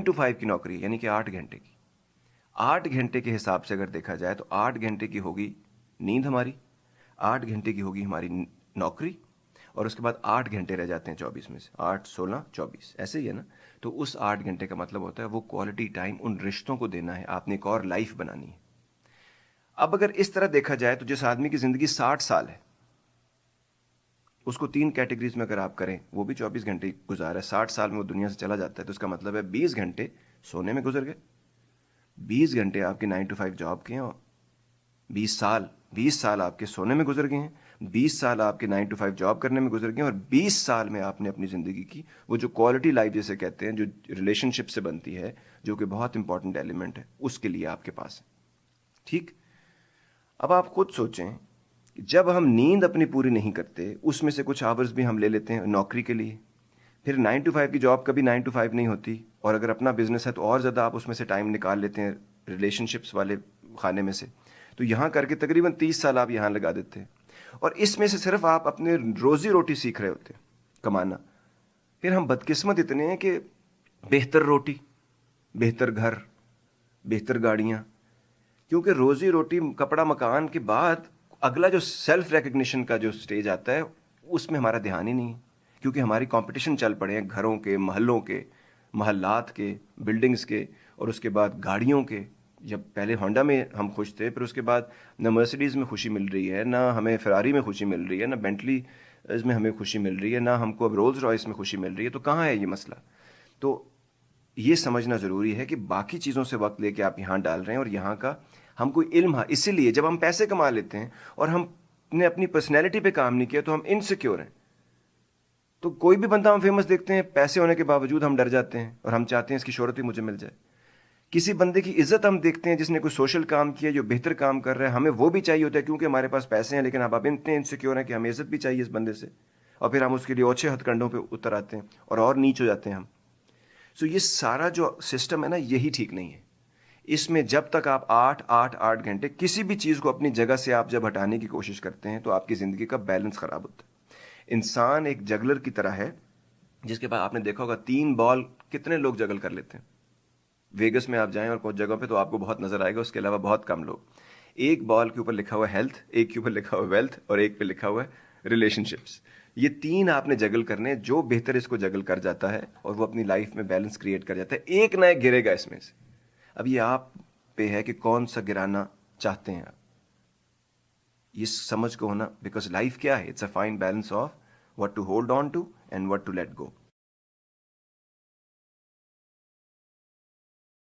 9 to 5 کی نوکری یعنی کہ 8 گھنٹے کی. 8 گھنٹے کے حساب سے اگر دیکھا جائے تو 8 گھنٹے کی ہوگی نیند ہماری, 8 گھنٹے کی ہوگی ہماری نوکری, اور اس کے بعد 8 گھنٹے رہ جاتے ہیں 24 میں سے. 8 16 24 ایسے ہی ہے نا. تو اس 8 گھنٹے کا مطلب ہوتا ہے وہ کوالٹی ٹائم ان رشتوں کو دینا ہے, آپ نے ایک اور لائف بنانی ہے. اب اگر اس طرح دیکھا جائے تو جس آدمی کی زندگی 60 سال ہے, اس کو 3 کیٹیگریز میں اگر آپ کریں, وہ بھی 24 گھنٹے گزارا ہے, 60 سال میں وہ دنیا سے چلا جاتا ہے, تو اس کا مطلب ہے 20 گھنٹے سونے میں گزر گئے, 20 گھنٹے آپ کے 9 to 5 جاب کے ہیں, اور 20 سال آپ کے سونے میں گزر گئے ہیں, 20 سال آپ کے 9 to 5 جاب کرنے میں گزر گئے ہیں, اور 20 سال میں آپ نے اپنی زندگی کی وہ جو کوالٹی لائف جیسے کہتے ہیں, جو ریلیشن شپ سے بنتی ہے, جو کہ بہت امپورٹنٹ ایلیمنٹ ہے, اس کے لیے آپ کے پاس ہے. ٹھیک. اب آپ خود سوچیں, جب ہم نیند اپنی پوری نہیں کرتے, اس میں سے کچھ آورز بھی ہم لے لیتے ہیں نوکری کے لیے, پھر 9 to 5 کی جاب کبھی 9 to 5 نہیں ہوتی, اور اگر اپنا بزنس ہے تو اور زیادہ آپ اس میں سے ٹائم نکال لیتے ہیں ریلیشن شپس والے خانے میں سے, تو یہاں کر کے تقریباً 30 سال آپ یہاں لگا دیتے ہیں, اور اس میں سے صرف آپ اپنے روزی روٹی سیکھ رہے ہوتے ہیں کمانا. پھر ہم بدقسمت اتنے ہیں کہ بہتر روٹی, بہتر گھر, بہتر گاڑیاں, کیونکہ روزی روٹی کپڑا مکان کے بعد اگلا جو سیلف ریکگنیشن کا جو سٹیج آتا ہے, اس میں ہمارا دھیان ہی نہیں ہے, کیونکہ ہماری کمپٹیشن چل پڑے ہیں گھروں کے, محلوں کے, محلات کے, بلڈنگز کے, اور اس کے بعد گاڑیوں کے. جب پہلے ہونڈا میں ہم خوش تھے, پھر اس کے بعد نہ مرسیڈیز میں خوشی مل رہی ہے, نہ ہمیں فراری میں خوشی مل رہی ہے, نہ بینٹلی میں ہمیں خوشی مل رہی ہے, نہ ہم کو اب رولز رائس میں خوشی مل رہی ہے. تو کہاں ہے یہ مسئلہ؟ تو یہ سمجھنا ضروری ہے کہ باقی چیزوں سے وقت لے کے آپ یہاں ڈال رہے ہیں, اور یہاں کا ہم کوئی علم ہے. اسی لیے جب ہم پیسے کما لیتے ہیں اور ہم نے اپنی پرسنالٹی پہ کام نہیں کیا, تو ہم انسیکیور ہیں. تو کوئی بھی بندہ ہم فیمس دیکھتے ہیں, پیسے ہونے کے باوجود ہم ڈر جاتے ہیں, اور ہم چاہتے ہیں اس کی شہرت بھی مجھے مل جائے. کسی بندے کی عزت ہم دیکھتے ہیں جس نے کوئی سوشل کام کیا, جو بہتر کام کر رہا ہے, ہمیں وہ بھی چاہیے ہوتا ہے کیونکہ ہمارے پاس پیسے ہیں, لیکن اب اتنے انسیکیور ہیں کہ ہمیں عزت بھی چاہیے اس بندے سے, اور پھر ہم اس کے لیے اوچھے ہتھ کنڈوں پہ اتر آتے ہیں اور نیچ ہو جاتے ہیں ہم. سو یہ سارا جو سسٹم ہے نا, یہی ٹھیک نہیں ہے. اس میں جب تک آپ 8 گھنٹے کسی بھی چیز کو اپنی جگہ سے آپ جب ہٹانے کی کوشش کرتے ہیں, تو آپ کی زندگی کا بیلنس خراب ہوتا ہے. انسان ایک جگلر کی طرح ہے, جس کے بعد آپ نے دیکھا ہوگا 3 بال کتنے لوگ جگل کر لیتے ہیں. ویگس میں آپ جائیں اور کچھ جگہوں پہ تو آپ کو بہت نظر آئے گا, اس کے علاوہ بہت کم لوگ. ایک بال کے اوپر لکھا ہوا ہے ہیلتھ, ایک کے اوپر لکھا ہوا ہے ویلتھ, اور ایک پہ لکھا ہوا ہے ریلیشن شپس. یہ 3 آپ نے جگل کرنے, جو بہتر اس کو جگل کر جاتا ہے اور وہ اپنی لائف میں بیلنس کریٹ کر جاتا ہے, ایک نہ ایک گرے گا اس میں سے. اب یہ آپ پہ ہے کہ کون سا گرانا چاہتے ہیں آپ. یہ سمجھ کو ہونا, بیکاز لائف کیا ہے, it's a fine balance of what to hold on to and what to let go.